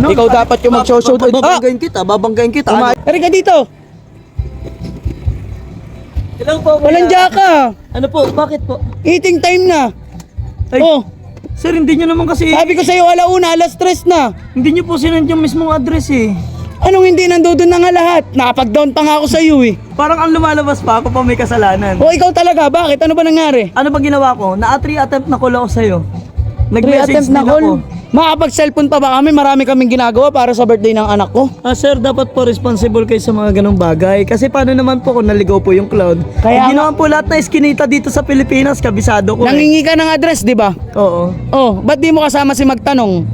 Ikaw dapat yung mag-show-show. Babanggain kita. Tari ka dito. Hello po. Walang jaka. Ano po? Bakit po? Eating time na. Ay, Oh, sir, hindi nyo naman kasi... sabi ko sa'yo, alauna, alas 3 na. Hindi nyo po sinend yung mismong address eh. Anong hindi nandoon na nga lahat? Nakapag-down pa nga ako sa'yo eh. Parang ang lumalabas pa, ako pa may kasalanan. O ikaw talaga, bakit? Ano ba nangyari? Ano ba ginawa ko? Na-3 attempt na call ako sa'yo. 3 Nag-message attempt na din call. ako. Makapag-cellphone pa ba kami? Marami kaming ginagawa para sa birthday ng anak ko. Sir, dapat po responsible kayo sa mga ganong bagay. Kasi paano naman po kung naligaw po yung cloud? Kaya Hindi naman po lahat na iskinita dito sa Pilipinas, kabisado ko Nangingi ka ng address, di ba? Oo. Oh, ba't di mo kasama si magtanong?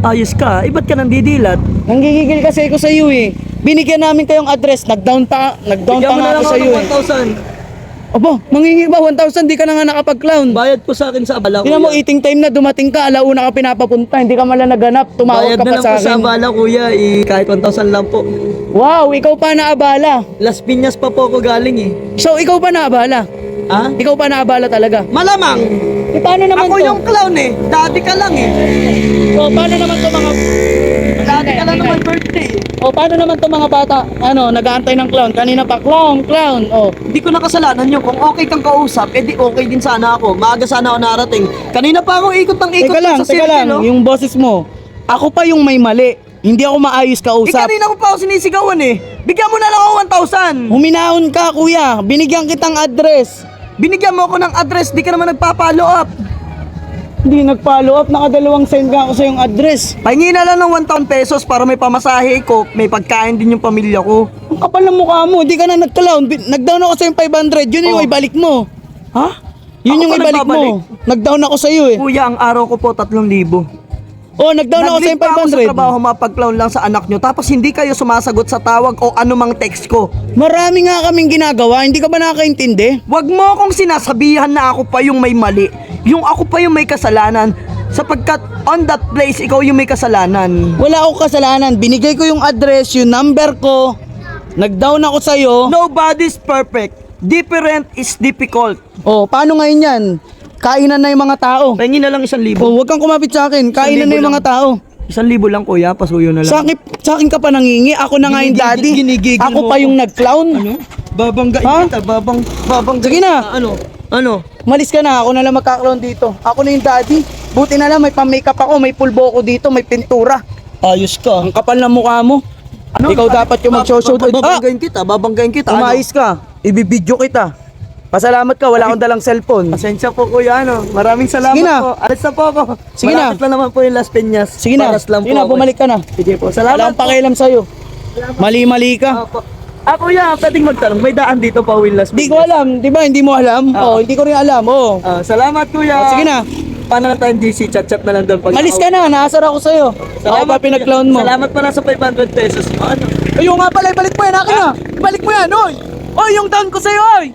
Ayos ka. Ba't ka nang didilat? Nanggigigil kasi ako sa iyo eh. Binigyan namin kayong address, nag-down pa Bigyan mo nga na lang ako ako sa iyo ng eh. 1,000. Opo, mangingi ba 1,000? Di ka na nga nakapag-clown. Bayad po sa akin sa abala, Tingnan mo, kuya. eating time na, dumating ka, alauna ka pinapapunta, hindi ka mala naganap, tumawag Bayad ka na pa lang sa po sa akin. abala, kuya. Kahit 1,000 lang po. Wow, ikaw pa naabala. Las Piñas pa po ako galing eh. So, ikaw pa naabala? Ha? Ikaw pa naabala talaga? Malamang! Eh, paano naman Ako to? yung clown eh. Dati ka lang eh. O, paano naman to mga... Dati ka lang naman birthday. O, paano naman to mga bata? Ano, nag-aantay ng clown. Kanina pa, clown. O, Hindi ko nakasalanan yun. Kung okay kang kausap, edi okay din sana ako. Maaga sana ako narating. Kanina pa ako ikot ng ikot sa teka lang, no? yung boses mo. Ako pa yung may mali. Hindi ako maayos kausap. Kanina ko pa ako sinisigawan eh. Bigyan mo na lang ako 1,000. Huminahon ka, kuya. Binigyan kitang address. Binigyan mo ako ng address, di ka naman nagpa-follow up. Hindi nag-follow up. Nakadalawang send ka ako sa yung address. Pahingi na lang ng 1,000 pesos para may pamasahe ko, may pagkain din yung pamilya ko. Ang kapal ng mukha mo. Hindi ka na nag-clown. Nag-down ako sa yung 500. Yun yung Oh. ibalik mo. Ha? Yun Ako yung pa ibalik nagbabalik? mo. Nag-down ako sa iyo eh. Kuya, ang araw ko po 3,000. Oh, nag-down ako sa Nag-leave yung pa ako sa 500. trabaho, mapag-clown lang sa anak nyo, tapos hindi kayo sumasagot sa tawag o anumang text ko. Marami nga kaming ginagawa. Hindi ka ba nakakaintindi? Wag mo akong sinasabihan na ako pa yung may mali. Yung ako pa yung may kasalanan. Sapagkat on that place, ikaw yung may kasalanan. Wala akong kasalanan. Binigay ko yung address, yung number ko. Nag-down ako sa iyo. Nobody's perfect. Different is difficult. Oh, paano ngayon yan? Kainan na yung mga tao. Pahingi na lang 1,000. Oh, huwag kang kumapit sa akin. Kainan na yung mga tao. 1,000 lang kuya, pasuyo na lang. Sa akin ka pa nangingi. Ako na nga yung daddy. Ginigigil Ako mo pa ako. yung nag-clown. Ano? Babanggain Ha? kita, babang. Sige na. Ano? Malis ka na. Ako na lang magka-clown dito. Ako na yung daddy. Buti na lang may pa-makeup ako. May pulbo ko dito. May pintura. Ayos ka. Ang kapal ng mukha mo. Ikaw dapat yung mag-show-show. Babanggain kita. Umayos ka. Ibibidyo kita. Pasalamat ka. Wala akong dalang cellphone. Pasensya po kuya, Maraming salamat Sige na. po. Alis na po ako. Sige na. Malapit lang naman po yung Las Piñas. Sige na. Paras lang Sige po na. ako. Bumalik ka na. Sige po. Wala Salamat akong pakialam sa'yo. Mali-mali ka. Opo. Kuya, pwedeng magtanong. May daan dito pa Will Las Hindi ko alam. Di ba? Hindi mo alam? Oh, hindi ko rin alam. Oh. Salamat kuya. Sige na. Paano na tayong GC? Chat-chat na lang doon. Pag Malis ka na. Naasar ako sa'yo. Ako pa kuya. pinag-clown mo. Salamat pala sa 500 pesos. Ano? Ayun nga pala. Ibalik mo yan. Akin na. Ibalik mo yan. Oy. Oy, yung down ko sa'yo. Oy.